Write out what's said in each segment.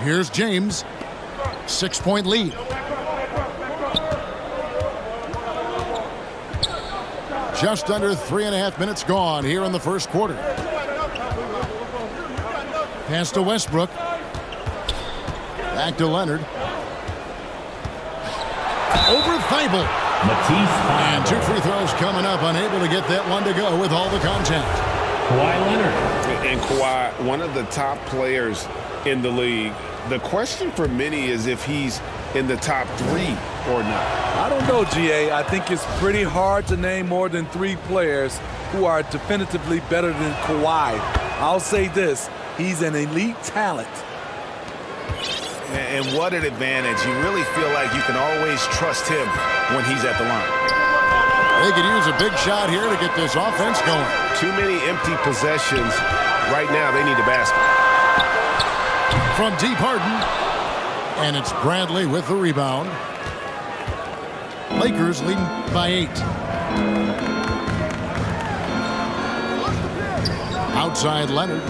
Here's James. 6-point lead. Just under 3.5 minutes gone here in the first quarter. Pass to Westbrook. Back to Leonard. Over Thibault. And 2 free throws coming up. Unable to get that one to go with all the contact. Kawhi Leonard. And Kawhi, one of the top players in the league. The question for many is if he's in the top 3 or not. I don't know, GA. I think it's pretty hard to name more than 3 players who are definitively better than Kawhi. I'll say this. He's an elite talent. And what an advantage. You really feel like you can always trust him when he's at the line. They could use a big shot here to get this offense going. Too many empty possessions. Right now, they need a basket. From deep, Harden. And it's Bradley with the rebound. Lakers leading by 8. Outside Leonard.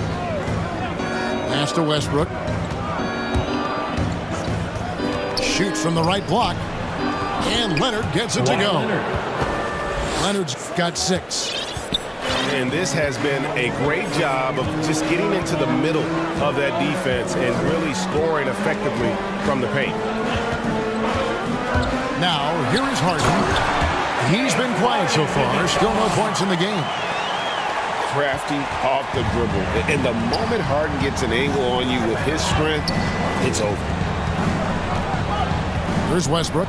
Pass to Westbrook. Shoots from the right block. And Leonard gets it to go. Leonard's got 6. And this has been a great job of just getting into the middle of that defense and really scoring effectively from the paint. Now, here is Harden. He's been quiet so far. Still no points in the game. Crafty off the dribble. And the moment Harden gets an angle on you with his strength, it's over. Here's Westbrook.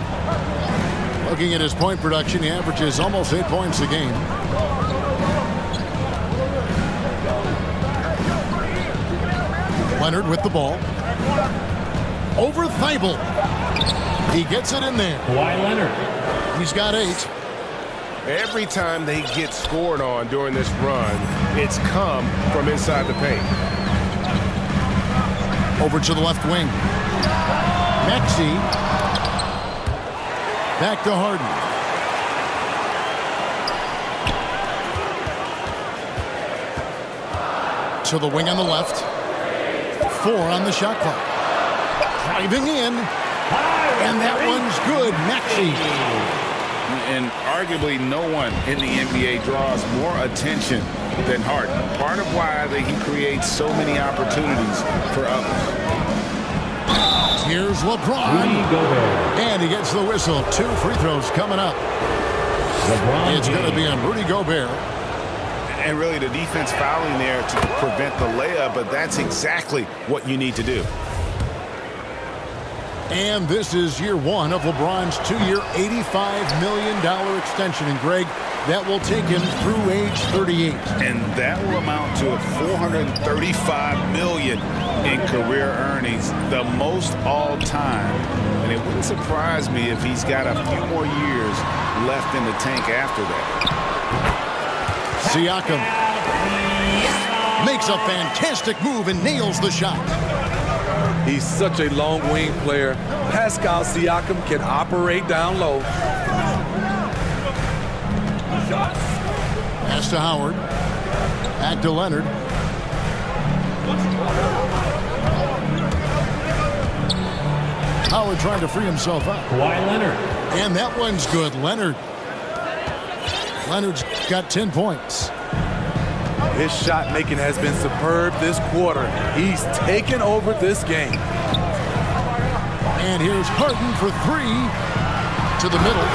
Looking at his point production, he averages almost 8 points a game. Leonard with the ball. Over Thibault. He gets it in there. Kawhi Leonard. He's got 8. Every time they get scored on during this run, it's come from inside the paint. Over to the left wing. Maxey. Back to Harden. To the wing on the left. 4 on the shot clock. Driving in. And that one's good. Maxey. And arguably no one in the NBA draws more attention than Harden. Part of why he creates so many opportunities for others. Here's LeBron. And he gets the whistle. 2 free throws coming up. It's going to be on Rudy Gobert. And really the defense fouling there to prevent the layup, but that's exactly what you need to do. And this is year 1 of LeBron's 2-year, $85 million extension. And Greg, that will take him through age 38. And that will amount to $435 million in career earnings, the most all time. And it wouldn't surprise me if he's got a few more years left in the tank after that. Siakam makes a fantastic move and nails the shot. He's such a long wing player. Pascal Siakam can operate down low. Pass to Howard. Back to Leonard. Howard trying to free himself up. Kawhi Leonard. And that one's good. Leonard's got 10 points. His shot making has been superb this quarter. He's taken over this game. And here's Harden for 3 to the middle.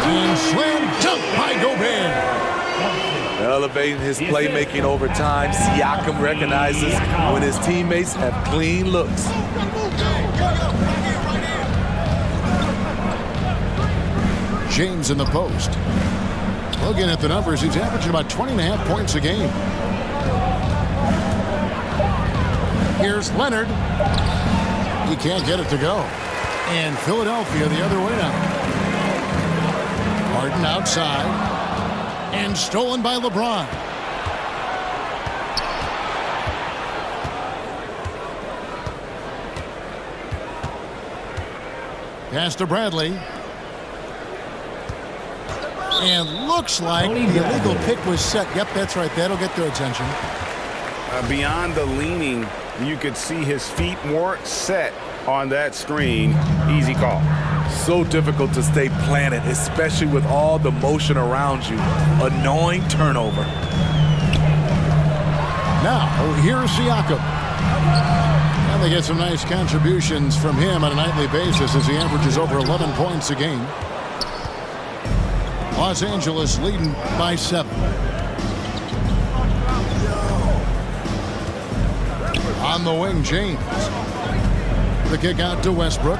And slam dunk by Gobert. Elevating his playmaking over time, Siakam recognizes when his teammates have clean looks. James in the post. Looking at the numbers, he's averaging about 20.5 points a game. Here's Leonard. He can't get it to go. And Philadelphia the other way now. Harden outside. And stolen by LeBron. Pass to Bradley. And looks like the illegal pick was set. Yep, that's right. That'll get their attention. beyond the leaning, you could see his feet weren't set on that screen. Easy call. So difficult to stay planted, especially with all the motion around you. Annoying turnover. Now, here's Siakam. And they get some nice contributions from him on a nightly basis as he averages over 11 points a game. Los Angeles leading by 7. On the wing, James. The kick out to Westbrook.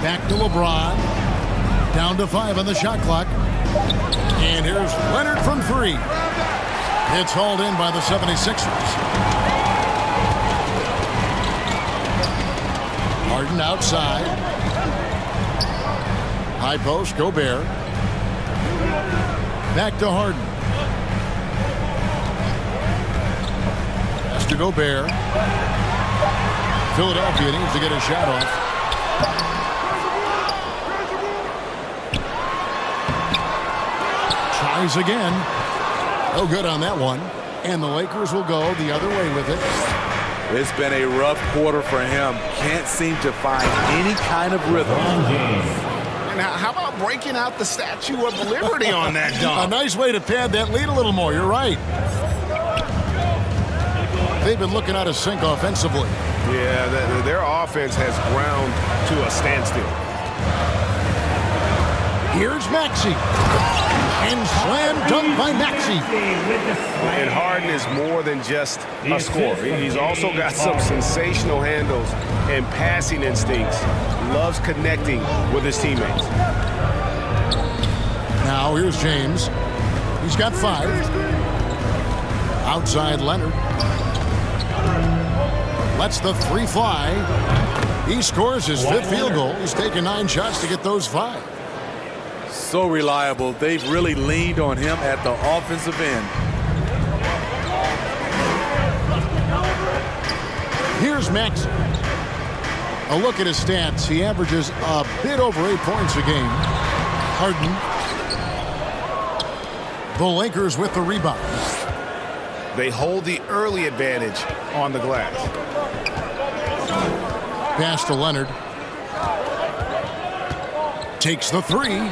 Back to LeBron. Down to 5 on the shot clock. And here's Leonard from 3. It's hauled in by the 76ers. Harden outside. High post, Gobert. Back to Harden. Pass to Gobert. Philadelphia needs to get a shot off. Tries again. No good on that one. And the Lakers will go the other way with it. It's been a rough quarter for him. Can't seem to find any kind of rhythm. Now, how about breaking out the Statue of Liberty on that dunk? A nice way to pad that lead a little more. You're right. They've been looking out of sync offensively. Yeah, their offense has ground to a standstill. Here's Maxey. And slam dunk by Maxey. And Harden is more than just a scorer. He's also got some sensational handles and passing instincts. Loves connecting with his teammates. Now here's James. He's got 5. Outside Leonard. Lets the 3 fly. He scores his 5th field goal. He's taken 9 shots to get those 5. So reliable. They've really leaned on him at the offensive end. Here's Maxey. A look at his stats. He averages a bit over 8 points a game. Harden. The Lakers with the rebound. They hold the early advantage on the glass. Pass to Leonard. Takes the 3.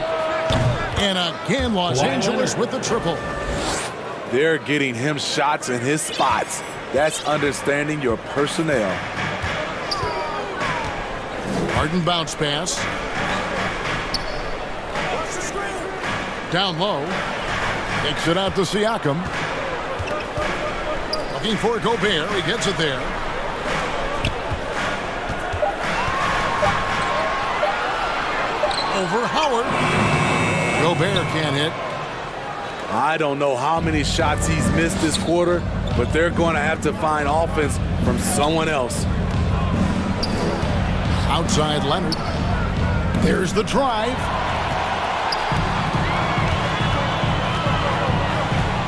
And again, Los Angeles with the triple. They're getting him shots in his spots. That's understanding your personnel. Harden bounce pass. Down low. Takes it out to Siakam. Looking for Gobert. He gets it there. Over Howard. Gobert can't hit. I don't know how many shots he's missed this quarter, but they're going to have to find offense from someone else. Outside Leonard. There's the drive.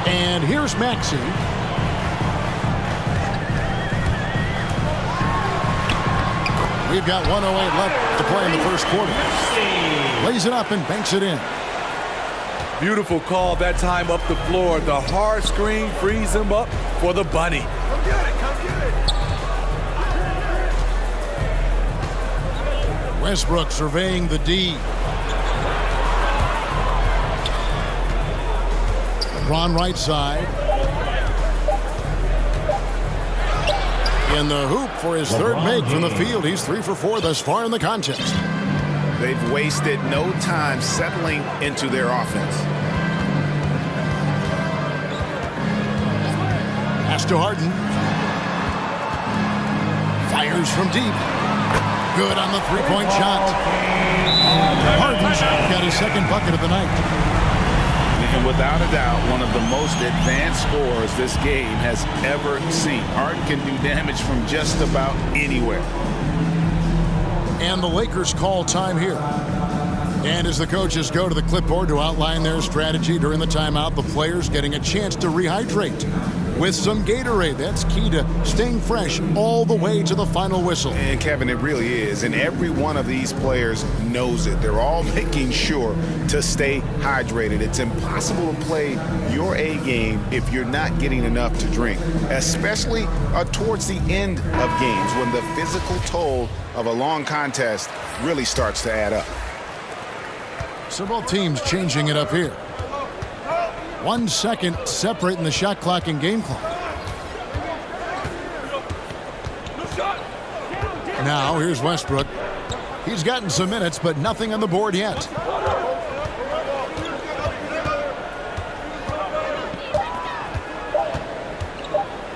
And here's Maxey. We've got 1:08 left to play in the first quarter. Lays it up and banks it in. Beautiful call that time up the floor. The hard screen frees him up for the bunny. Come get it, come get it. Westbrook surveying the D. LeBron right side. In the hoop for his 3rd make from the field. He's 3 for 4 thus far in the contest. They've wasted no time settling into their offense. Pass to Harden. Fires from deep. Good on the 3-point shot. Harden's got his 2nd bucket of the night. And without a doubt, one of the most advanced scorers this game has ever seen. Harden can do damage from just about anywhere. And the Lakers call time here. And as the coaches go to the clipboard to outline their strategy during the timeout, the players getting a chance to rehydrate. with some Gatorade. That's key to staying fresh all the way to the final whistle. And Kevin, it really is. And every one of these players knows it. They're all making sure to stay hydrated. It's impossible to play your A game if you're not getting enough to drink, especially towards the end of games when the physical toll of a long contest really starts to add up. So both teams changing it up here. 1 second separating the shot clock and game clock. Now here's Westbrook. He's gotten some minutes, but nothing on the board yet.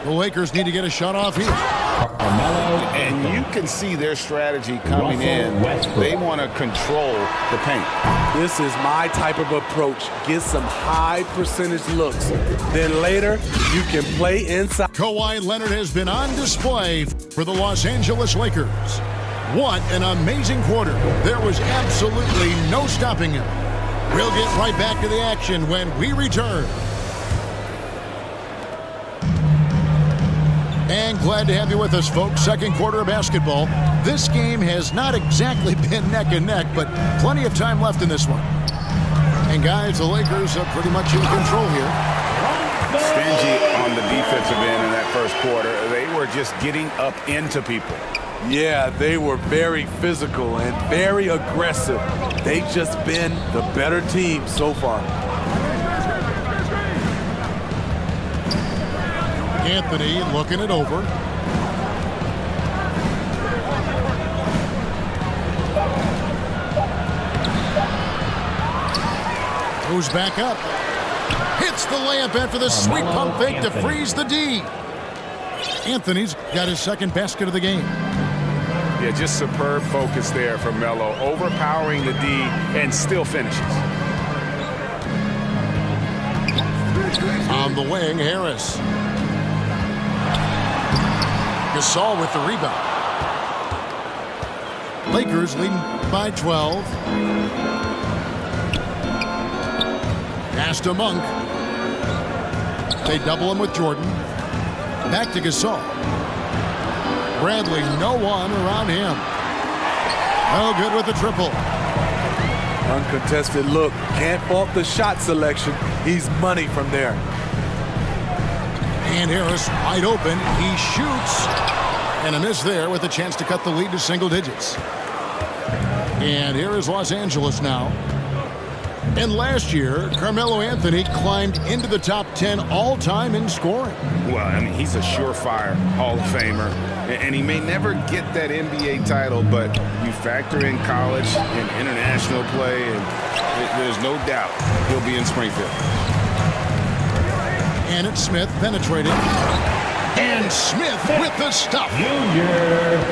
The Lakers need to get a shot off here. And you can see their strategy coming in. They want to control the paint. This is my type of approach. Get some high percentage looks. Then later, you can play inside. Kawhi Leonard has been on display for the Los Angeles Lakers. What an amazing quarter. There was absolutely no stopping him. We'll get right back to the action when we return. And glad to have you with us, folks. Second quarter of basketball. This game has not exactly been neck and neck, but plenty of time left in this one. And guys, the Lakers are pretty much in control here. Stingy on the defensive end in that first quarter. They were just getting up into people. Yeah, they were very physical and very aggressive. They've just been the better team so far. Anthony looking it over. Goes back up. Hits the layup after the sweet pump fake to freeze the D. Anthony's got his second basket of the game. Yeah, just superb focus there from Melo, overpowering the D and still finishes. On the wing, Harris. Gasol with the rebound. Lakers leading by 12. Pass to Monk. They double him with Jordan. Back to Gasol. Bradley, no one around him. No good with the triple. Uncontested look. Can't fault the shot selection. He's money from there. And Harris wide open. He shoots. And a miss there with a chance to cut the lead to single digits. And here is Los Angeles now. And last year, Carmelo Anthony climbed into the top 10 all-time in scoring. Well, I mean, he's a surefire Hall of Famer. And he may never get that NBA title, but you factor in college and international play, and there's no doubt he'll be in Springfield. And it's Smith penetrating. And Smith with the stuff.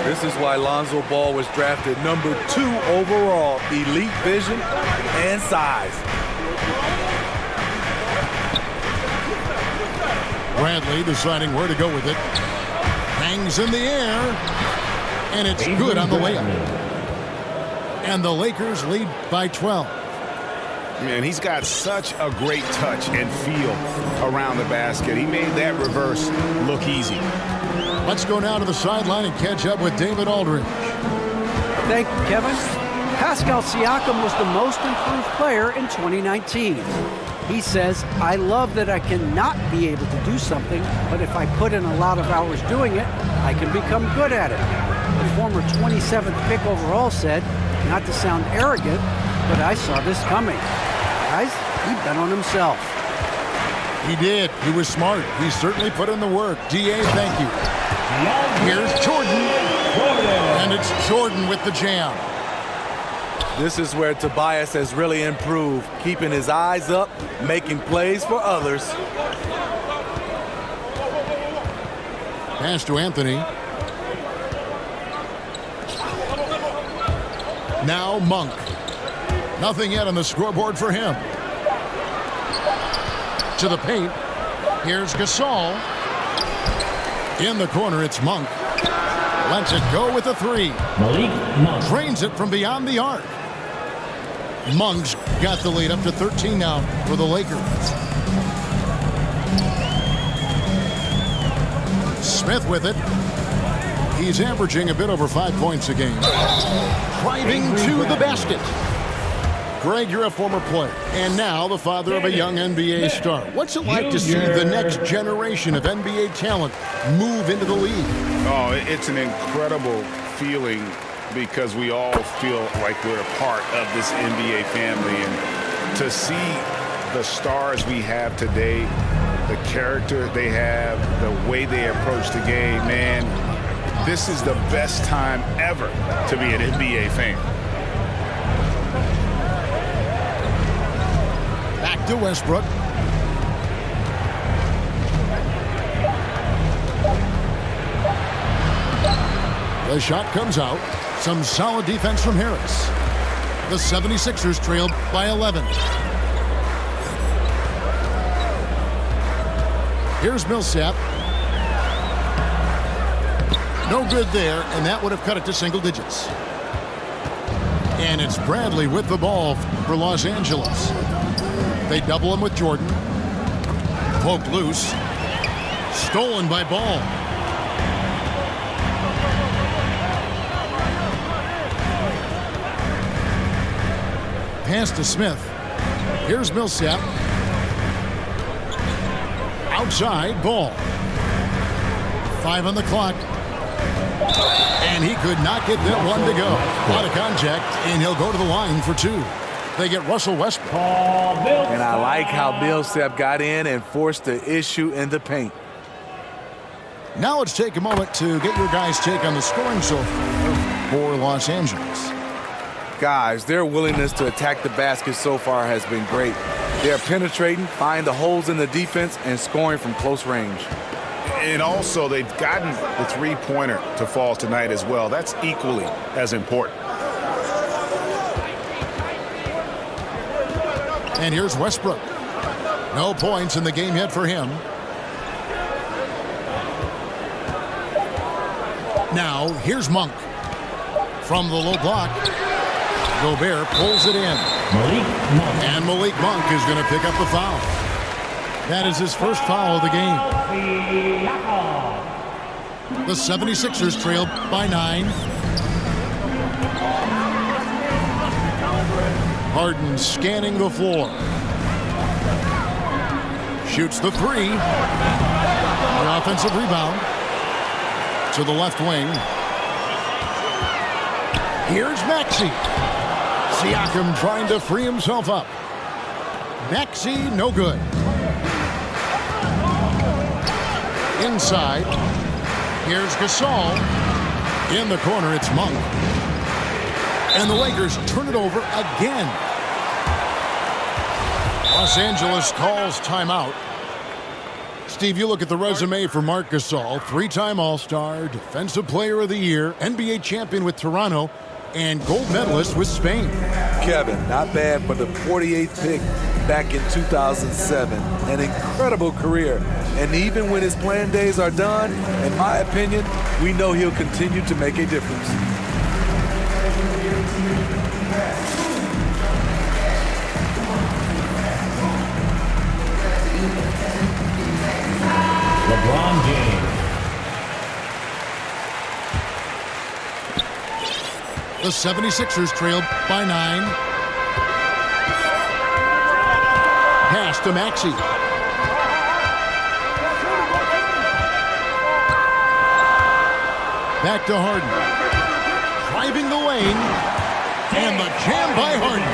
This is why Lonzo Ball was drafted number 2 overall. Elite vision and size. Bradley deciding where to go with it. Hangs in the air. And it's good on the layup. And the Lakers lead by 12. Man, he's got such a great touch and feel around the basket. He made that reverse look easy. Let's go now to the sideline and catch up with David Aldridge. Thank you, Kevin. Pascal Siakam was the most improved player in 2019. He says, I love that I cannot be able to do something, but if I put in a lot of hours doing it, I can become good at it. The former 27th pick overall said, not to sound arrogant, but I saw this coming. Guys, he bet on himself. He did. He was smart. He certainly put in the work. DA, thank you. Here's Jordan. And it's Jordan with the jam. This is where Tobias has really improved, keeping his eyes up, making plays for others. Pass to Anthony. Now Monk. Nothing yet on the scoreboard for him. To the paint. Here's Gasol. In the corner, it's Monk. Lets it go with a three. Malik Monk. Drains it from beyond the arc. Monk's got the lead up to 13 now for the Lakers. Smith with it. He's averaging a bit over 5 points a game. Driving to the basket. Greg, you're a former player, and now the father of a young NBA star. What's it like to see the next generation of NBA talent move into the league? Oh, it's an incredible feeling because we all feel like we're a part of this NBA family. And to see the stars we have today, the character they have, the way they approach the game, man, this is the best time ever to be an NBA fan. Back to Westbrook. The shot comes out. Some solid defense from Harris. The 76ers trailed by 11. Here's Millsap. No good there, and that would have cut it to single digits. And it's Bradley with the ball for Los Angeles. They double him with Jordan. Poked loose. Stolen by Ball. Pass to Smith. Here's Millsap. Outside, Ball. 5 on the clock. And he could not get that one to go. Out of contact, and he'll go to the line for 2. They get Russell Westbrook. And I like how Millsap got in and forced the issue in the paint. Now let's take a moment to get your guys' take on the scoring so far for Los Angeles. Guys, their willingness to attack the basket so far has been great. They're penetrating, finding the holes in the defense, and scoring from close range. And also, they've gotten the three-pointer to fall tonight as well. That's equally as important. And here's Westbrook. No points in the game yet for him. Now, here's Monk. From the low block, Gobert pulls it in. And Malik Monk is going to pick up the foul. That is his first foul of the game. The 76ers trail by 9. Harden scanning the floor. Shoots the 3. The offensive rebound to the left wing. Here's Maxey. Siakam trying to free himself up. Maxey, no good. Inside. Here's Gasol. In the corner, it's Monk. And the Lakers turn it over again. Los Angeles calls timeout. Steve, you look at the resume for Marc Gasol, 3-time All-Star, Defensive Player of the Year, NBA champion with Toronto, and gold medalist with Spain. Kevin, not bad for the 48th pick back in 2007. An incredible career. And even when his playing days are done, in my opinion, we know he'll continue to make a difference. LeBron James. The 76ers trailed by 9. Pass to Maxey. Back to Harden. Driving the lane. And the jam by Harden.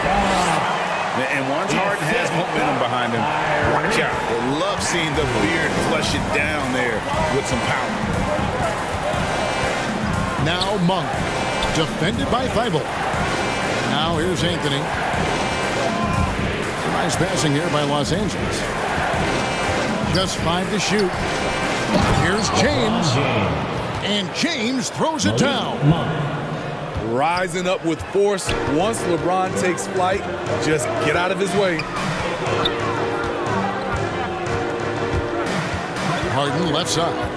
And once Harden has momentum behind him, watch out. I love seeing the beard flush it down there with some power. Now Monk. Defended by Thibault. Now here's Anthony. Nice passing here by Los Angeles. Just 5 to shoot. Here's James. And James throws it down. Rising up with force. Once LeBron takes flight, just get out of his way. Harden left side.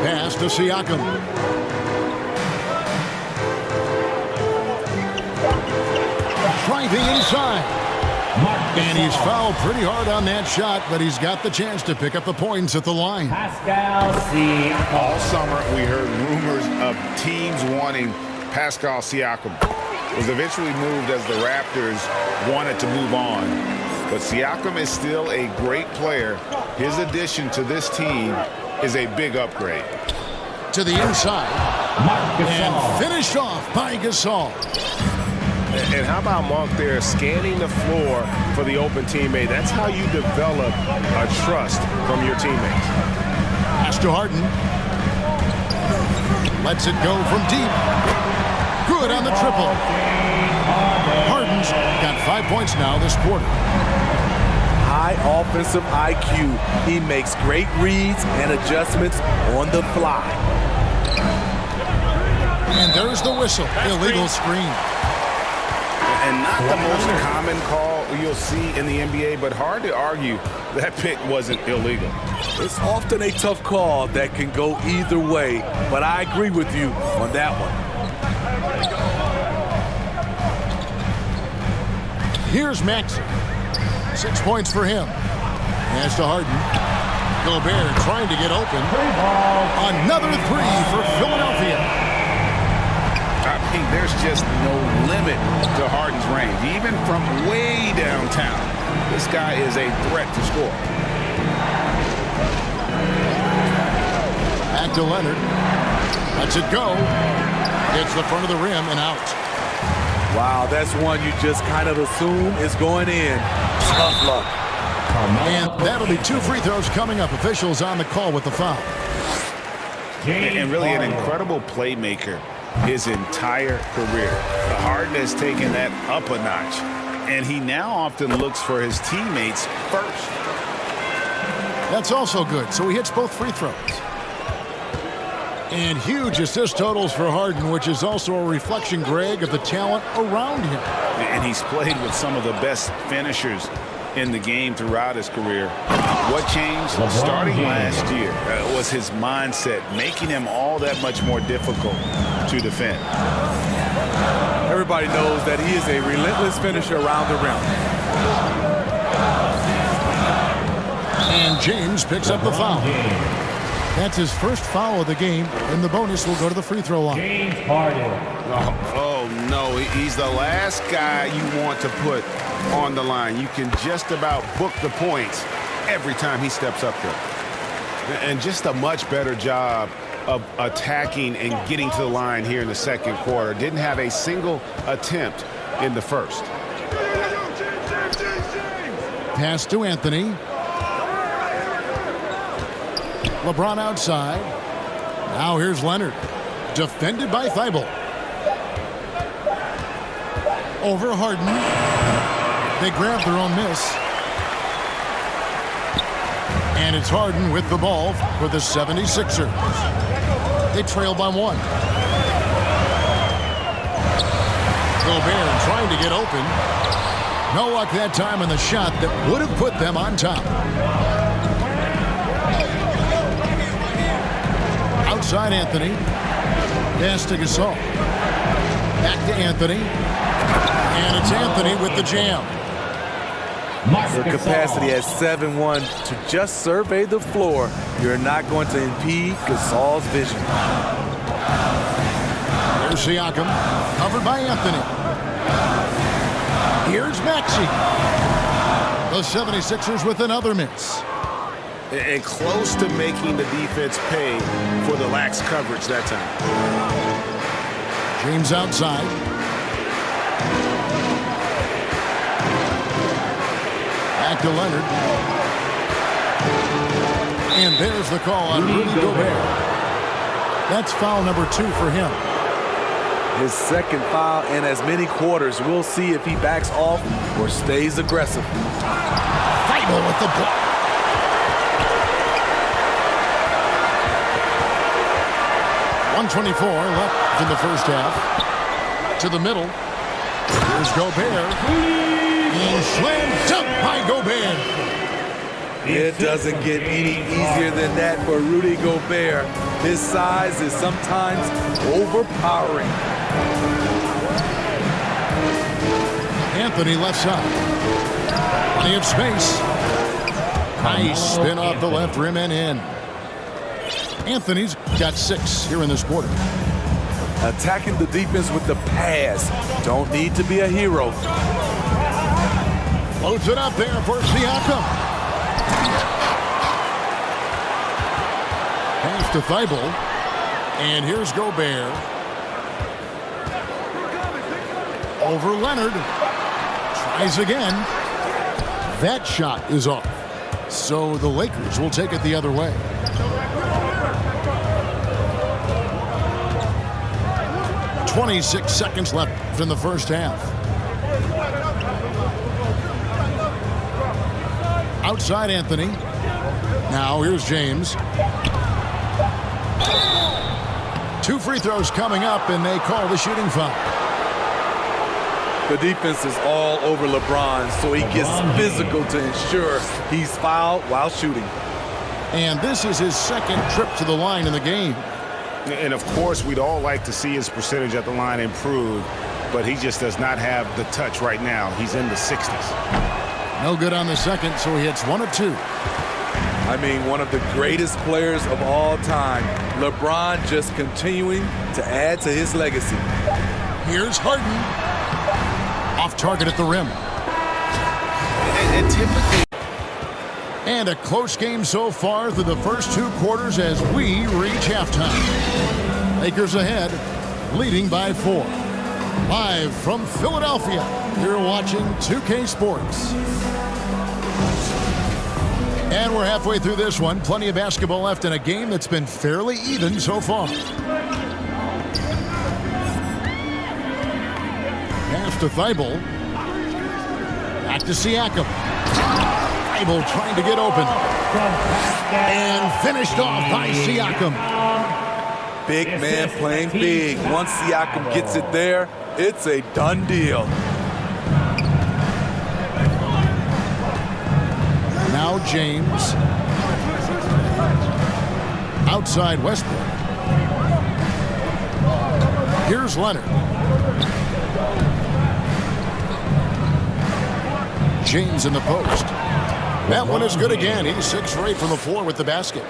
Pass to Siakam. Driving inside. And he's fouled pretty hard on that shot, but he's got the chance to pick up the points at the line. Pascal Siakam. All summer, we heard rumors of teams wanting Pascal Siakam. Was eventually moved as the Raptors wanted to move on. But Siakam is still a great player. His addition to this team is a big upgrade. To the inside. And finished off by Gasol. And how about Mark there scanning the floor for the open teammate? That's how you develop a trust from your teammates. Pass to Harden. Lets it go from deep. Good on the triple. Harden's got 5 points now this quarter. High offensive IQ. He makes great reads and adjustments on the fly. And there's the whistle. Illegal screen. And not the most common call you'll see in the NBA, but hard to argue that pick wasn't illegal. It's often a tough call that can go either way, but I agree with you on that one. Here's Maxey. 6 points for him. Pass to Harden. Gobert trying to get open. Another three for Philadelphia. I mean, there's just no limit to Harden's range. Even from way downtown, this guy is a threat to score. Back to Leonard. Lets it go. Hits the front of the rim and out. Wow, that's one you just kind of assume is going in. Tough luck. And that'll be 2 free throws coming up. Officials on the call with the foul. And really an incredible playmaker his entire career. Harden has taken that up a notch, and he now often looks for his teammates first. That's also good. So he hits both free throws. And huge assist totals for Harden, which is also a reflection, Greg, of the talent around him. And he's played with some of the best finishers in the game throughout his career. What changed starting last year was his mindset, making him all that much more difficult to defend. Everybody knows that he is a relentless finisher around the rim. And James picks up the foul. That's his first foul of the game, and the bonus will go to the free throw line. James Harden. Oh, no, he's the last guy you want to put on the line. You can just about book the points every time he steps up there. And just a much better job of attacking and getting to the line here in the second quarter. Didn't have a single attempt in the first. Pass to Anthony. LeBron outside. Now here's Leonard. Defended by Thibault. Over Harden. They grab their own miss. And it's Harden with the ball for the 76ers. They trail by 1. Gobert trying to get open. No luck that time on the shot that would have put them on top. Outside Anthony. Pass to Gasol. Back to Anthony. And it's Anthony with the jam. Your capacity at 7'1" to just survey the floor. You're not going to impede Gasol's vision. There's Siakam. Covered by Anthony. Here's Maxey. The 76ers with another miss. And close to making the defense pay for the lax coverage that time. James outside. Back to Leonard. And there's the call on Rudy Gobert. That's foul number 2 for him. His second foul in as many quarters. We'll see if he backs off or stays aggressive. Thibault with the block. .124 left in the first half. To the middle. Here's Gobert. And slam dunk by Gobert. It doesn't get any easier than that for Rudy Gobert. His size is sometimes overpowering. Anthony left side. Plenty of space. Nice spin off the left rim and in. Anthony's got 6 here in this quarter. Attacking the defense with the pass. Don't need to be a hero. Loads it up there for Siakam. Pass to Thibault. And here's Gobert. Over Leonard. Tries again. That shot is off. So the Lakers will take it the other way. .26 seconds left in the first half. Outside Anthony. Now here's James. 2 free throws coming up, and they call the shooting foul. The defense is all over LeBron, so he gets physical to ensure he's fouled while shooting. And this is his 2nd trip to the line in the game. And, of course, we'd all like to see his percentage at the line improve, but he just does not have the touch right now. He's in the 60s. No good on the second, so he hits 1 of 2. I mean, one of the greatest players of all time. LeBron just continuing to add to his legacy. Here's Harden. Off target at the rim. And typically... And a close game so far through the first 2 quarters as we reach halftime. Lakers ahead, leading by 4. Live from Philadelphia, you're watching 2K Sports. And we're halfway through this one. Plenty of basketball left in a game that's been fairly even so far. Pass to Thibault. Back to Siakam. Thibault trying to get open. And finished off by Siakam. Big man playing big. Once Siakam gets it there, it's a done deal. Now James. Outside Westbrook. Here's Leonard. James in the post. That one is good again. He's 6 for 8 from the floor with the basket.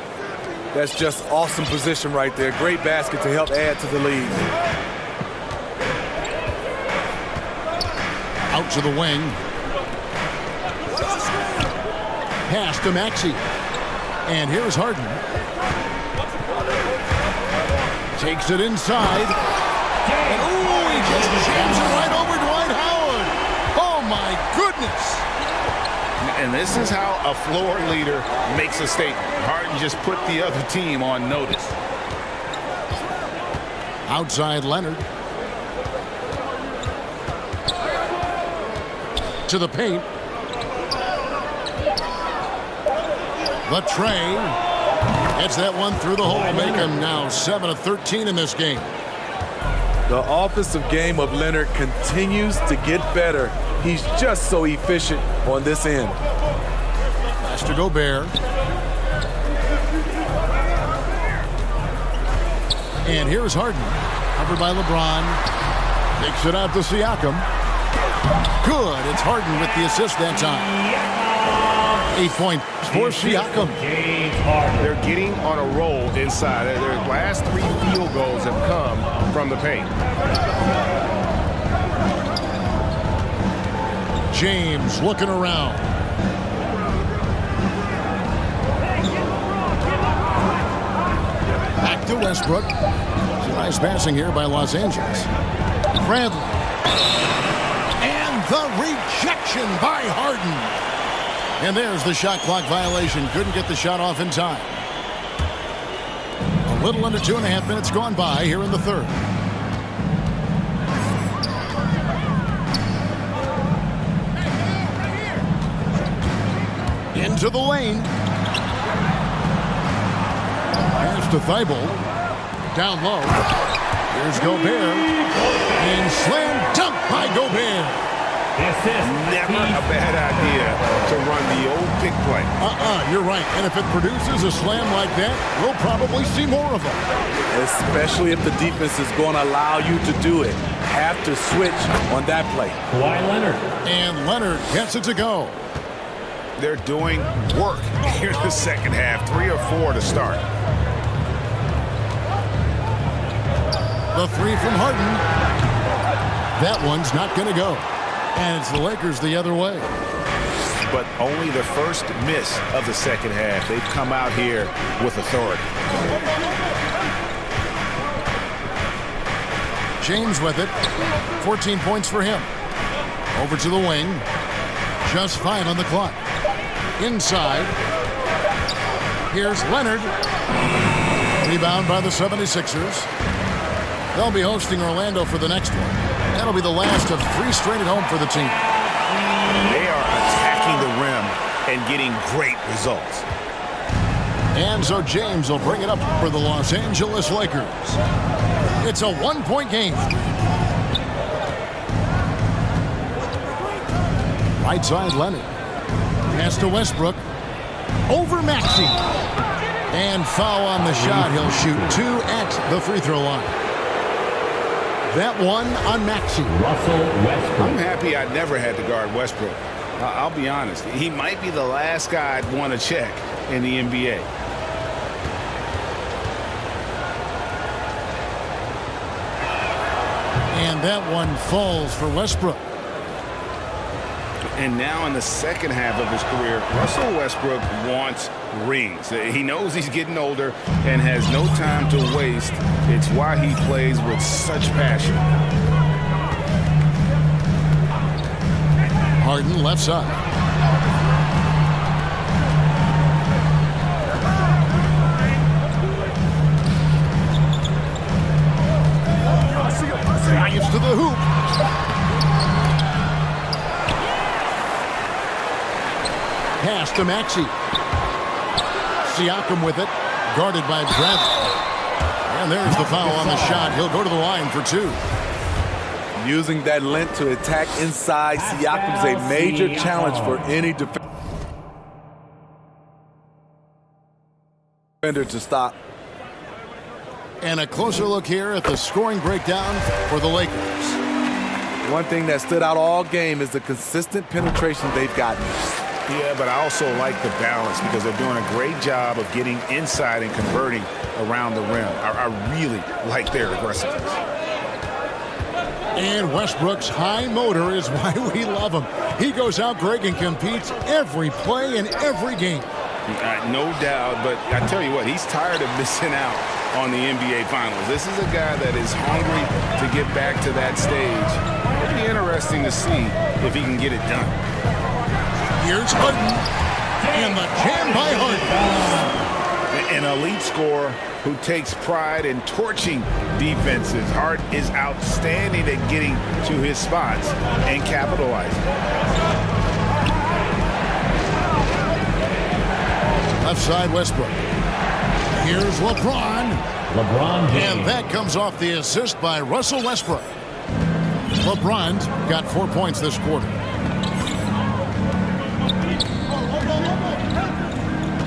That's just awesome position right there. Great basket to help add to the lead. Out to the wing. Pass to Maxey. And here's Harden. Takes it inside. And ooh, he just jams it right over Dwight Howard. Oh my goodness. And this is how a floor leader makes a statement. Harden just put the other team on notice. Outside Leonard. To the paint. The tray. Gets that one through the hole. Make him now 7 of 13 in this game. The offensive game of Leonard continues to get better. He's just so efficient on this end. Pass to Gobert. And here's Harden. Covered by LeBron. Takes it out to Siakam. Good. It's Harden with the assist that time. 8 points for Siakam. They're getting on a roll inside. Their last 3 field goals have come from the paint. James looking around. Back to Westbrook. Nice passing here by Los Angeles. Bradley. And the rejection by Harden. And there's the shot clock violation. Couldn't get the shot off in time. A little under 2.5 minutes gone by here in the third. Into the lane. Pass to Thibault. Down low. Here's Gobert. And slam dunk by Gobert. Never a bad idea to run the old pick play. You're right. And if it produces a slam like that, we'll probably see more of them. Especially if the defense is going to allow you to do it. have to switch on that play. Kawhi Leonard. And Leonard gets it to go. They're doing work here in the second half. 3 or 4 to start. The three from Harden. That one's not going to go. And it's the Lakers the other way. But only the first miss of the second half. They've come out here with authority. James with it. 14 points for him. Over to the wing. Just 5 on the clock. Inside. Here's Leonard. Rebound by the 76ers. They'll be hosting Orlando for the next one. That'll be the last of 3 straight at home for the team. They are attacking the rim and getting great results. And so James will bring it up for the Los Angeles Lakers. It's a 1-point game. Right side Leonard. Pass to Westbrook. Over Maxey. And foul on the shot. He'll shoot 2 at the free throw line. That one on Maxey. Russell Westbrook. I'm happy I never had to guard Westbrook. I'll be honest. He might be the last guy I'd want to check in the NBA. And that one falls for Westbrook. And now in the second half of his career, Russell Westbrook wants rings. He knows he's getting older and has no time to waste. It's why he plays with such passion. Harden left side. Drives to the hoop. Pass to Maxey. Siakam with it. Guarded by Bradley. And there's the foul on the shot. He'll go to the line for 2. Using that length to attack inside Siakam's a major challenge for any defender to stop. And a closer look here at the scoring breakdown for the Lakers. One thing that stood out all game is the consistent penetration they've gotten. Yeah, but I also like the balance because they're doing a great job of getting inside and converting around the rim. I really like their aggressiveness. And Westbrook's high motor is why we love him. He goes out, Greg, and competes every play in every game. No doubt, but I tell you what, he's tired of missing out on the NBA Finals. This is a guy that is hungry to get back to that stage. It'll be interesting to see if he can get it done. Here's Harden, and the jam by Harden. An elite scorer who takes pride in torching defenses. Harden is outstanding at getting to his spots and capitalizing. Left side Westbrook. Here's LeBron. LeBron James. And that comes off the assist by Russell Westbrook. LeBron's got 4 points this quarter.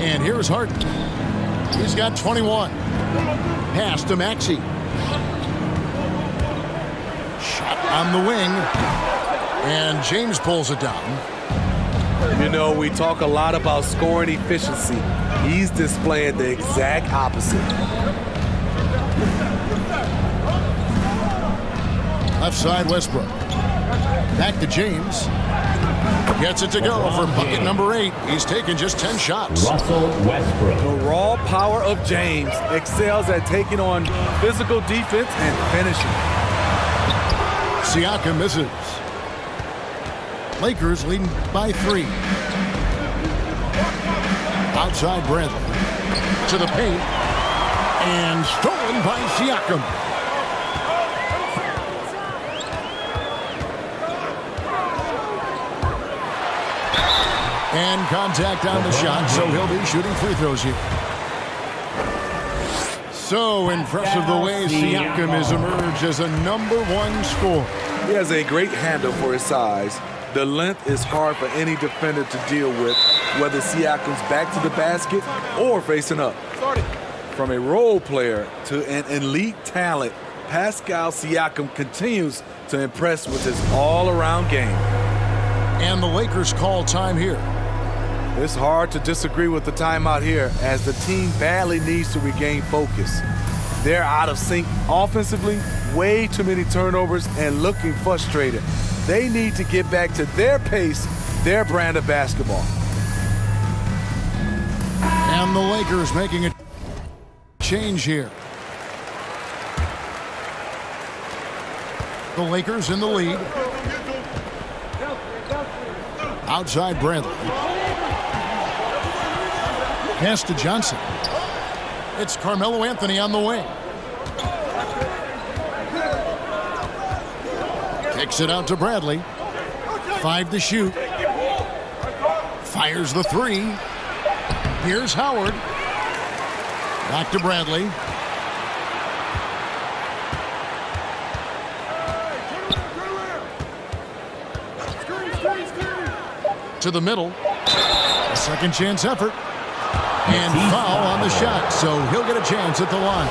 And here's Harden. He's got 21. Pass to Maxey. Shot on the wing. And James pulls it down. You know, we talk a lot about scoring efficiency. He's displaying the exact opposite. Left side Westbrook. Back to James. Gets it to go for bucket number 8. He's taken just 10 shots. Russell Westbrook. The raw power of James excels at taking on physical defense and finishing. Siakam misses. Lakers leading by 3. Outside Bradley. To the paint. And stolen by Siakam. And contact on the shot, so he'll be shooting free throws here. So impressive the way Siakam has emerged as a #1 scorer. He has a great handle for his size. The length is hard for any defender to deal with, whether Siakam's back to the basket or facing up. From a role player to an elite talent, Pascal Siakam continues to impress with his all-around game. And the Lakers call time here. It's hard to disagree with the timeout here as the team badly needs to regain focus. They're out of sync offensively, way too many turnovers, and looking frustrated. They need to get back to their pace, their brand of basketball. And the Lakers making a change here. The Lakers in the lead. Outside Bradley. Pass to Johnson. It's Carmelo Anthony on the wing. Kicks it out to Bradley. 5 to shoot. Fires the 3. Here's Howard. Back to Bradley. To the middle. A second chance effort. And foul on the shot, so he'll get a chance at the line.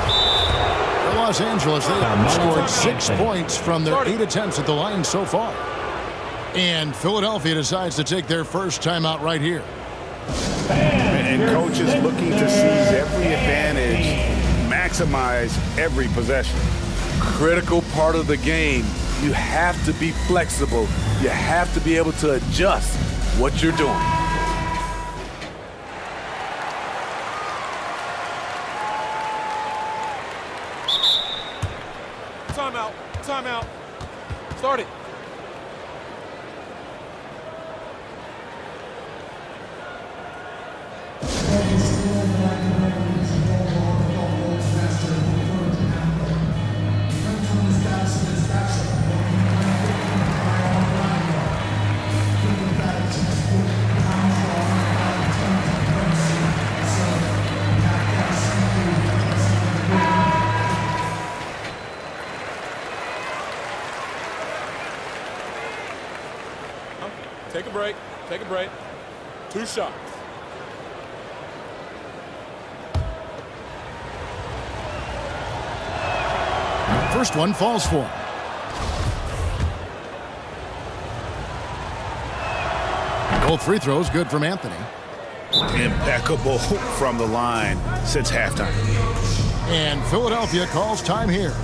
For Los Angeles, they've scored 6 points from their 8 attempts at the line so far. And Philadelphia decides to take their first timeout right here. And coaches looking to seize every advantage, maximize every possession. Critical part of the game. You have to be flexible. You have to be able to adjust what you're doing. Timeout. Timeout. Start it. Take a break. Take a break. 2 shots. First one falls for him. Both free throws good from Anthony. Impeccable from the line since halftime. And Philadelphia calls time here.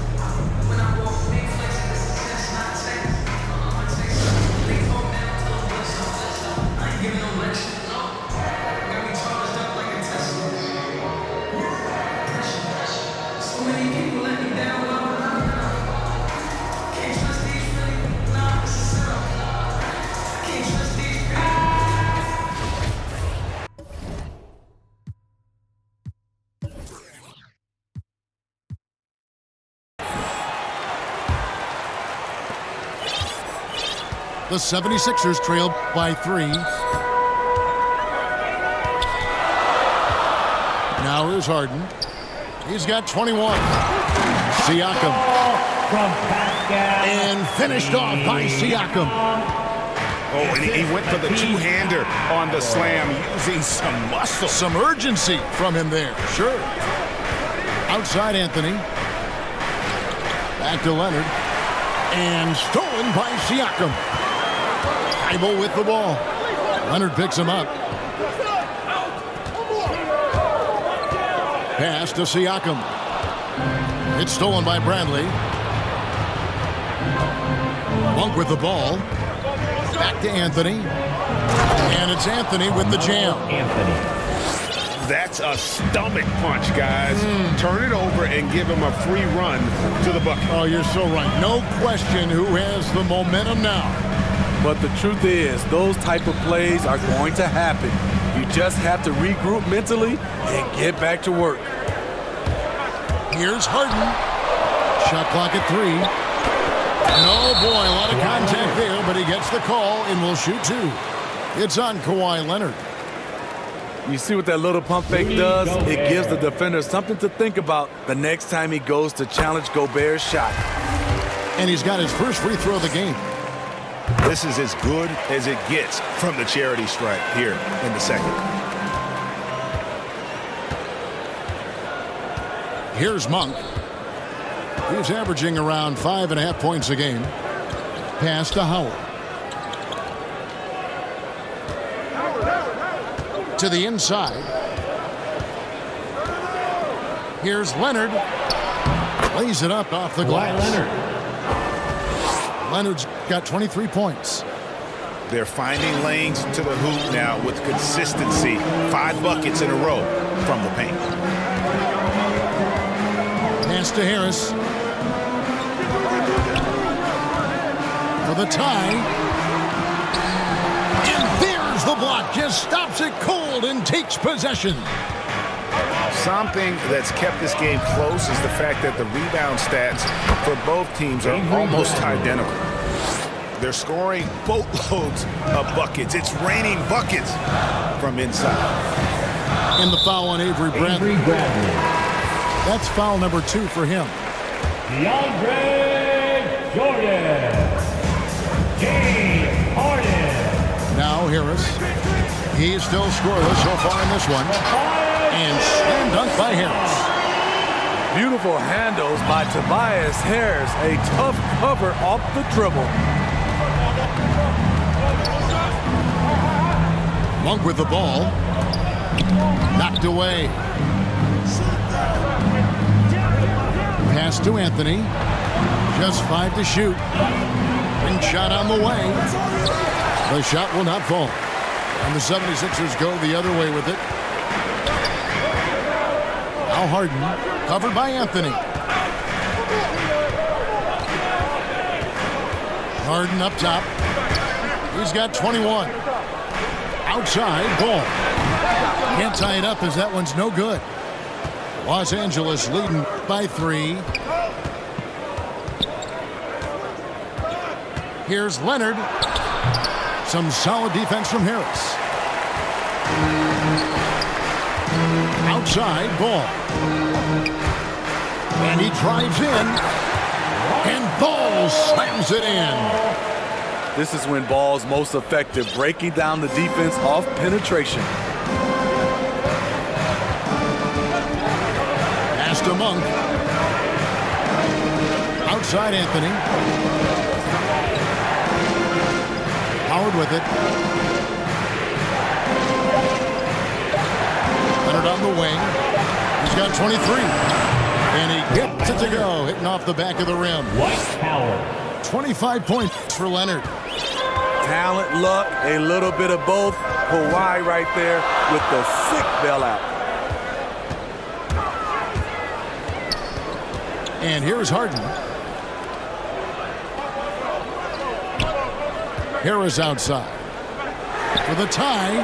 The 76ers trail by 3. Now here's Harden. He's got 21. Siakam. And finished off by Siakam. Oh, and he went for the two-hander on the slam, using some muscle. Some urgency from him there. Sure. Outside Anthony. Back to Leonard. And stolen by Siakam. Thibault with the ball. Leonard picks him up. Pass to Siakam. It's stolen by Bradley. Monk with the ball. Back to Anthony. And it's Anthony with the jam. That's a stomach punch, guys. Turn it over and give him a free run to the bucket. Oh, you're so right. No question who has the momentum now. But the truth is, those type of plays are going to happen. You just have to regroup mentally and get back to work. Here's Harden. Shot clock at 3. And oh boy, a lot of contact there, but he gets the call and will shoot 2. It's on Kawhi Leonard. You see what that little pump fake does? It gives the defender something to think about the next time he goes to challenge Gobert's shot. And he's got his first free throw of the game. This is as good as it gets from the charity stripe here in the second. Here's Monk. He's averaging around 5.5 points a game. Pass to Howard. To the inside. Here's Leonard. Lays it up off the glass. Leonard's got 23 points. They're finding lanes to the hoop now with consistency. 5 buckets in a row from the paint. Pass to Harris. For the tie. And there's the block. Just stops it cold and takes possession. Something that's kept this game close is the fact that the rebound stats for both teams are almost identical. They're scoring boatloads of buckets. It's raining buckets from inside. And the foul on Avery Bradley. That's foul number 2 for him. DeAndre Jordan. James Harden. Now Harris. He's still scoreless so far in this one. And slam dunk by Harris. Beautiful handles by Tobias Harris. A tough cover off the dribble. Monk with the ball. Knocked away. Pass to Anthony. Just 5 to shoot. Ring shot on the way. The shot will not fall. And the 76ers go the other way with it. Now Harden, covered by Anthony. Harden up top. He's got 21. Outside, ball. Can't tie it up as that one's no good. Los Angeles leading by 3. Here's Leonard. Some solid defense from Harris. Outside, ball. And he drives in. And Ball slams it in. This is when Ball's most effective, breaking down the defense off penetration. Pass to Monk. Outside Anthony. Howard with it. Leonard on the wing. He's got 23. And he gets it to go, hitting off the back of the rim. White Howard. 25 points for Leonard. Talent, luck, a little bit of both. Kawhi right there with the sick bailout. And here's Harden. Harris outside. For the tie.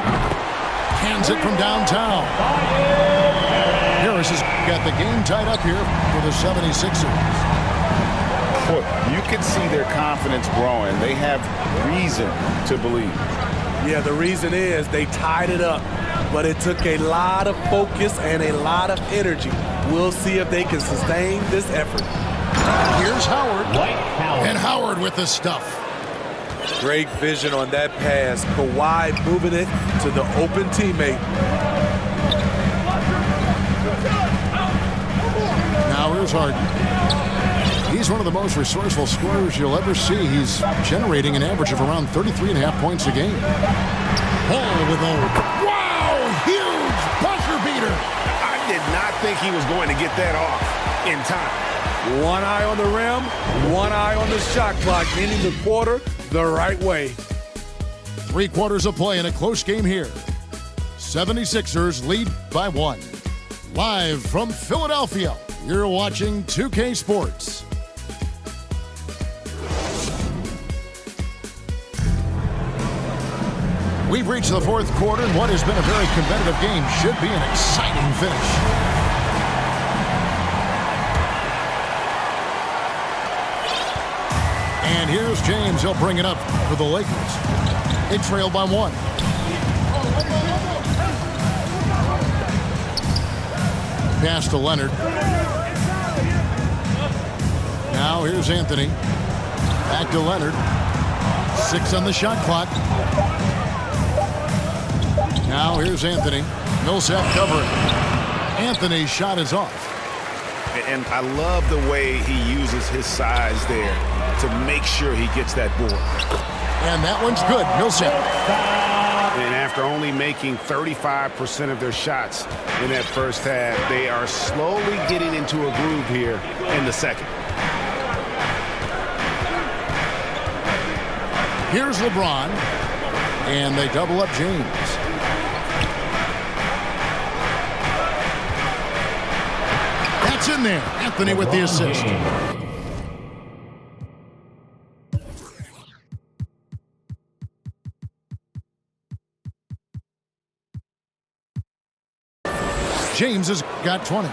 Hands it from downtown. Harris has got the game tied up here for the 76ers. You can see their confidence growing. They have reason to believe. Yeah, the reason is they tied it up, but it took a lot of focus and a lot of energy. We'll see if they can sustain this effort. Here's Howard. White Howard. And Howard with the stuff. Great vision on that pass. Kawhi moving it to the open teammate. Now here's Harden. He's one of the most resourceful scorers you'll ever see. He's generating an average of around 33.5 points a game. Ball with a huge buzzer beater. I did not think he was going to get that off in time. One eye on the rim, one eye on the shot clock, ending the quarter the right way. 3 quarters of play in a close game here. 76ers lead by 1. Live from Philadelphia, you're watching 2K Sports. We've reached the 4th quarter, and what has been a very competitive game should be an exciting finish. And here's James. He'll bring it up for the Lakers. They trail by 1. Pass to Leonard. Now here's Anthony. Back to Leonard. 6 on the shot clock. Now here's Anthony. Millsap covering. Anthony's shot is off. And I love the way he uses his size there to make sure he gets that board. And that one's good. Millsap. And after only making 35% of their shots in that first half, they are slowly getting into a groove here in the second. Here's LeBron. And they double up James. That's in there. Anthony with the assist. James has got 20.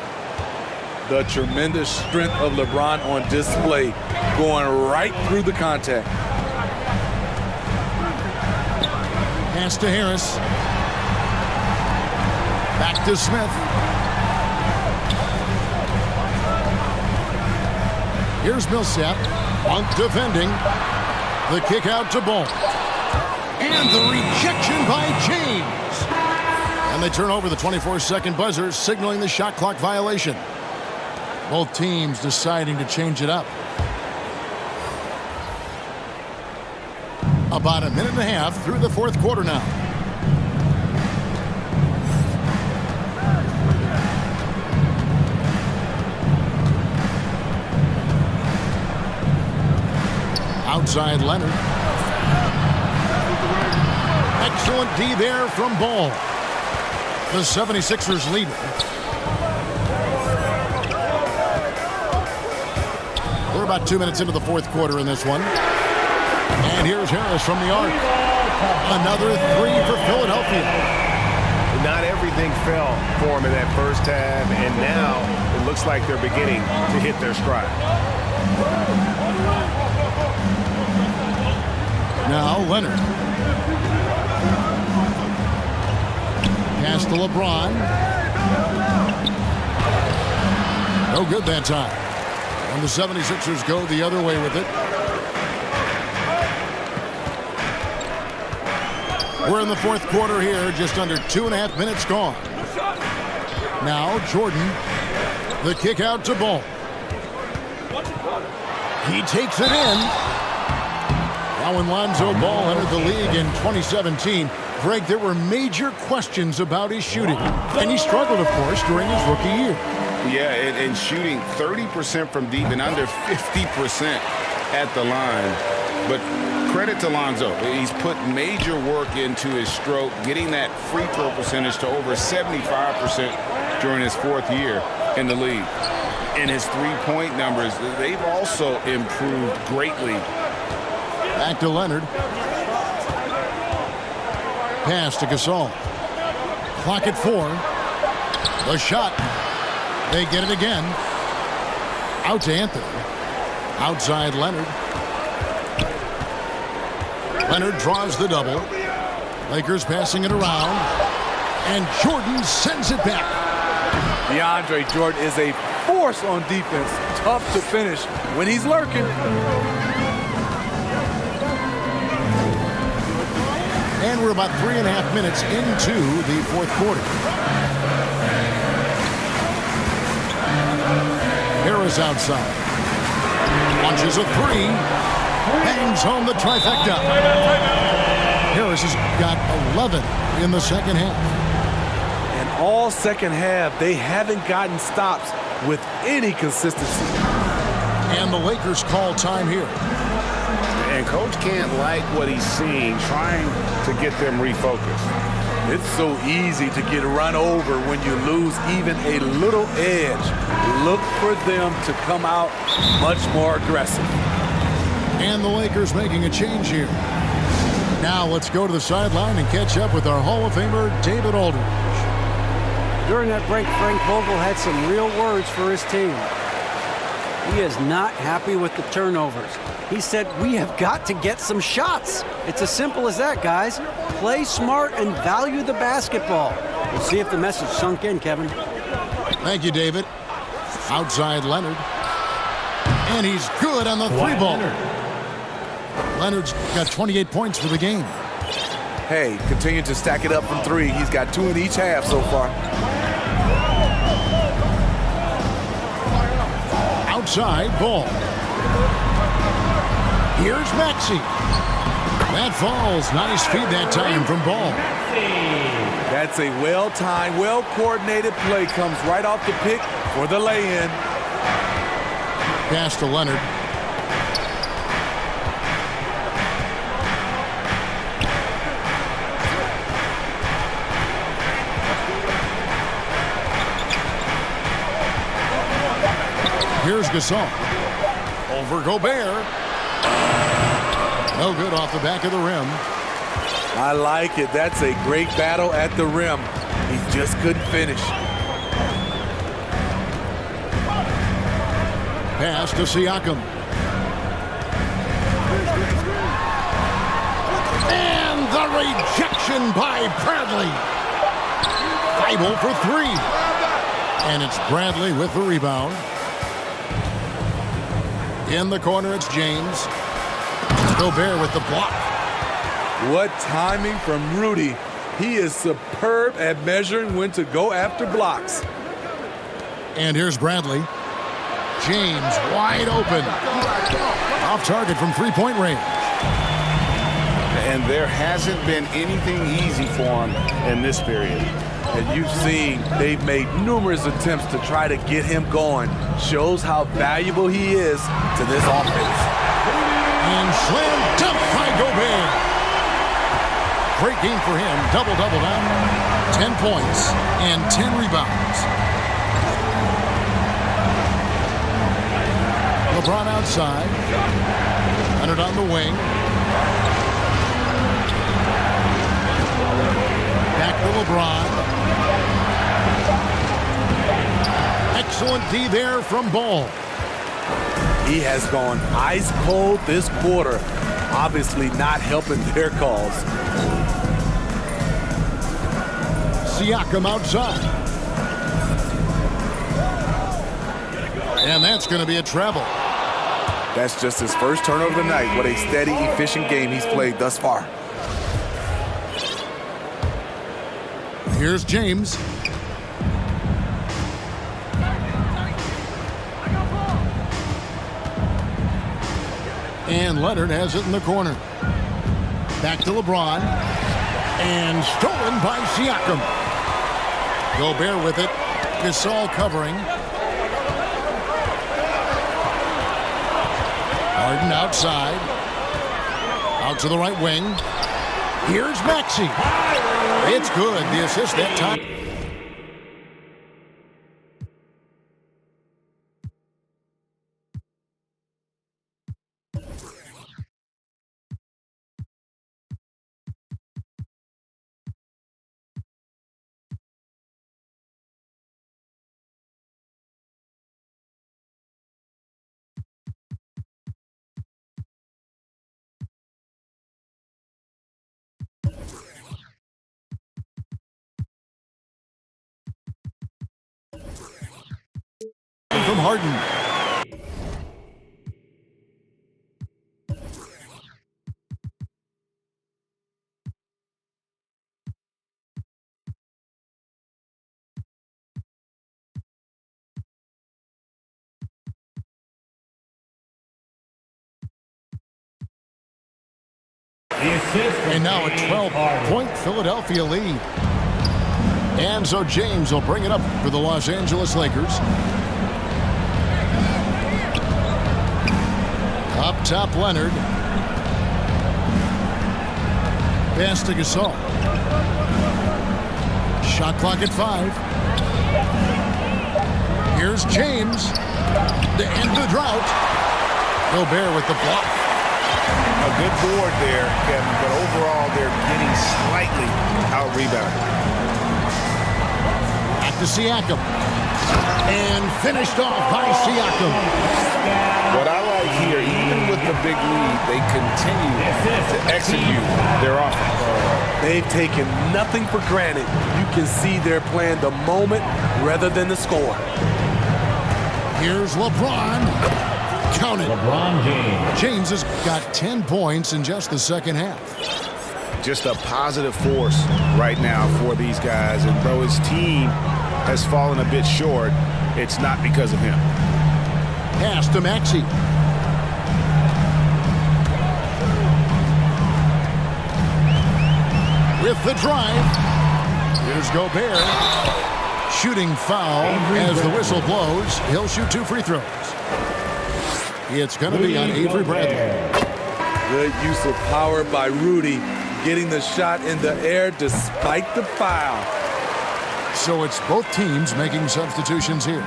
The tremendous strength of LeBron on display, going right through the contact. Pass to Harris. Back to Smith. Here's Millsap. Monk defending. The kick out to Ball. And the rejection by James. And they turn over the 24-second buzzer, signaling the shot clock violation. Both teams deciding to change it up. About a minute and a half through the fourth quarter now. Outside Leonard. Excellent D there from Ball. The 76ers lead. We're about 2 minutes into the fourth quarter in this one. And here's Harris from the arc. Another three for Philadelphia. Not everything fell for them in that first half, and now it looks like they're beginning to hit their stride. Now Leonard. Pass to LeBron. No good that time. And the 76ers go the other way with it. We're in the fourth quarter here, just under 2.5 minutes gone. Now Jordan, the kick out to Ball. He takes it in. Now when Lonzo Ball entered the league in 2017, Greg, there were major questions about his shooting. And he struggled, of course, during his rookie year. Yeah, and shooting 30% from deep and under 50% at the line. But credit to Lonzo. He's put major work into his stroke, getting that free throw percentage to over 75% during his fourth year in the league. And his three-point numbers, they've also improved greatly. Back to Leonard. Pass to Gasol. Clock at 4. The shot. They get it again. Out to Anthony. Outside Leonard. Leonard draws the double. Lakers passing it around. And Jordan sends it back. DeAndre Jordan is a force on defense. Tough to finish when he's lurking. And we're about 3.5 minutes into the fourth quarter. Harris outside. Launches a three. Bangs home the trifecta. Harris has got 11 in the second half. And all second half, they haven't gotten stops with any consistency. And the Lakers call time here. And Coach can't like what he's seeing, trying to get them refocused. It's so easy to get run over when you lose even a little edge. Look for them to come out much more aggressive. And the Lakers making a change here. Now let's go to the sideline and catch up with our Hall of Famer, David Aldridge. During that break, Frank Vogel had some real words for his team. He is not happy with the turnovers. He said, we have got to get some shots. It's as simple as that, guys. Play smart and value the basketball. We'll see if the message sunk in, Kevin. Thank you, David. Outside Leonard. And he's good on the three ball. Leonard's got 28 points for the game. Hey, continue to stack it up from three. He's got 2 in each half so far. outside, Ball. Here's Maxey. That falls. Nice feed that time from Ball. That's a well-timed, well-coordinated play. Comes right off the pick for the lay-in. Pass to Leonard. Here's Gasol. Over Gobert. No good off the back of the rim. I like it. That's a great battle at the rim. He just couldn't finish. Pass to Siakam. And the rejection by Bradley. Bible for three. And it's Bradley with the rebound. In the corner, it's James. Gobert with the block. What timing from Rudy. He is superb at measuring when to go after blocks. And here's Bradley. James wide open. Off target from three-point range. And there hasn't been anything easy for him in this period. And you've seen they've made numerous attempts to try to get him going. Shows how valuable he is to this offense. And slam dunk by Gobert. Great game for him. Double-double now. 10 points and 10 rebounds. LeBron outside. Leonard on the wing. Back to LeBron. Excellent D there from Ball. He has gone ice cold this quarter. Obviously not helping their cause. Siakam outside. And that's going to be a treble. That's just his first turnover of the night. What a steady, efficient game he's played thus far. Here's James. And Leonard has it in the corner. Back to LeBron. And stolen by Siakam. Gobert with it. Gasol covering. Harden outside. Out to the right wing. Here's Maxey. It's good. The assist that time. From Harden. And now a 12-point Philadelphia lead. And so James will bring it up for the Los Angeles Lakers. Up top, Leonard. Pass to Gasol. Shot clock at 5. Here's James to end the drought. Gobert with the block. A good board there, Kevin, but overall they're getting slightly out-rebounded. Back to Siakam. And finished off by Siakam. What I like here, even with the big lead, they continue to execute their offense. They've taken nothing for granted. You can see they're playing the moment rather than the score. Here's LeBron. Count it. LeBron James. James has got 10 points in just the second half. Just a positive force right now for these guys. And though his team has fallen a bit short, it's not because of him. Pass to Maxey. With the drive. Here's Gobert. Shooting foul as the whistle blows. He'll shoot 2 free throws. It's going to be on Avery Bradley. Good use of power by Rudy, getting the shot in the air despite the foul. So it's both teams making substitutions here.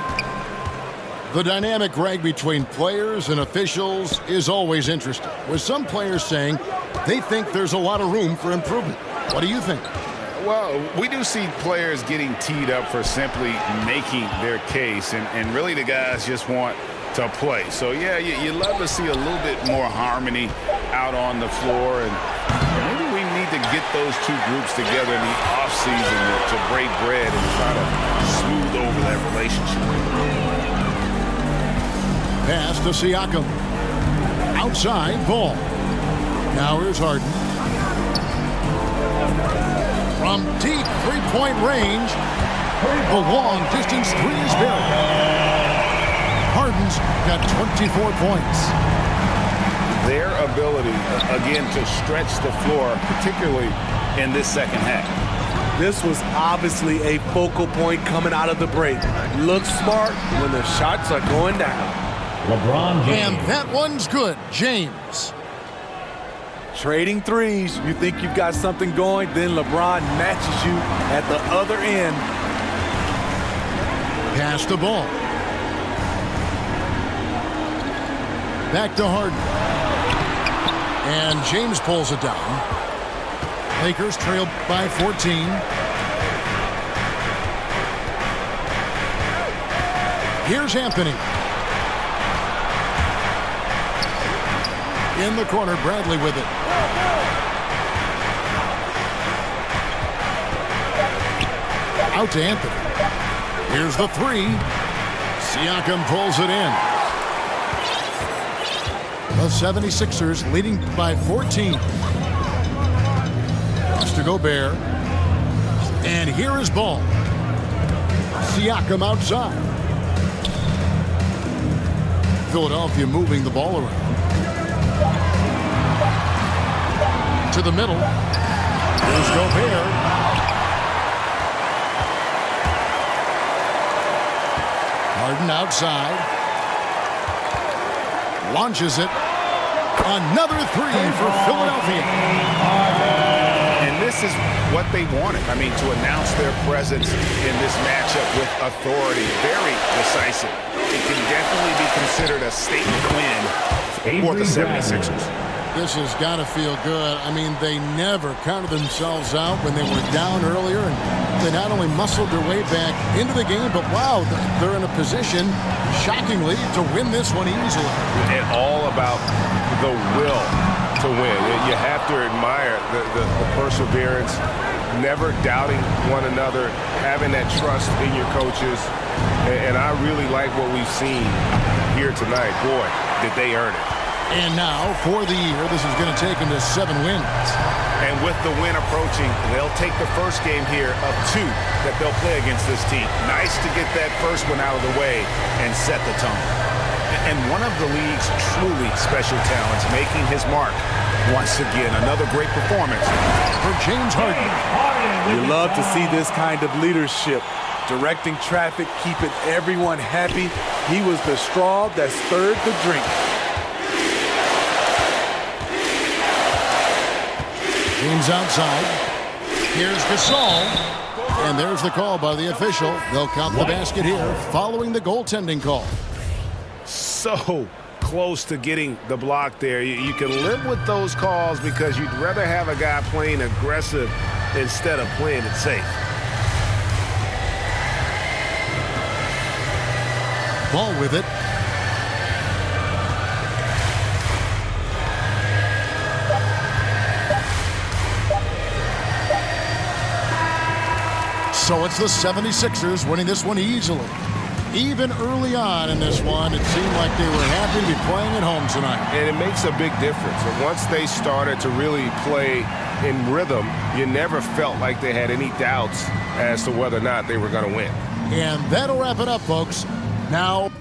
The dynamic, Greg, between players and officials is always interesting, with some players saying they think there's a lot of room for improvement. What do you think? Well, we do see players getting teed up for simply making their case, and really the guys just want to play. So, yeah, you love to see a little bit more harmony out on the floor, and maybe we need to get those two groups together in the offseason to break bread and try to smooth over that relationship. Pass to Siakam. Outside, ball. Now here's Harden. From deep three-point range, the long-distance three is buried. Harden's got 24 points. Their ability, again, to stretch the floor, particularly in this second half. This was obviously a focal point coming out of the break. Look smart when the shots are going down. LeBron James. And that one's good. James. Trading threes, you think you've got something going, then LeBron matches you at the other end. Pass the ball. Back to Harden. And James pulls it down. Lakers trail by 14. Here's Anthony. In the corner, Bradley with it. Out to Anthony. Here's the three. Siakam pulls it in. The 76ers leading by 14. Pass to Gobert. And here is ball. Siakam outside. Philadelphia moving the ball around. To the middle. Here's Gobert. Harden outside. Launches it. Another three for Philadelphia. And this is what they wanted. I mean, to announce their presence in this matchup with authority. Very decisive. It can definitely be considered a statement win for the 76ers. This has got to feel good. I mean, they never counted themselves out when they were down earlier, and they not only muscled their way back into the game, but wow, they're in a position, shockingly, to win this one easily. And all about the will to win. You have to admire the perseverance, never doubting one another, having that trust in your coaches. And I really like what we've seen here tonight. Boy, did they earn it. And now, for the year, this is going to take them to 7 wins. And with the win approaching, they'll take the first game here of 2 that they'll play against this team. Nice to get that first one out of the way and set the tone. And one of the league's truly special talents making his mark. Once again, another great performance for James Harden. You love to see this kind of leadership. Directing traffic, keeping everyone happy. He was the straw that stirred the drink. James outside. Here's Gasol. And there's the call by the official. They'll count the basket here following the goaltending call. So close to getting the block there. You can live with those calls because you'd rather have a guy playing aggressive instead of playing it safe. Ball with it. So it's the 76ers winning this one easily. Even early on in this one, it seemed like they were happy to be playing at home tonight. And it makes a big difference. And once they started to really play in rhythm, you never felt like they had any doubts as to whether or not they were going to win. And that'll wrap it up, folks. Now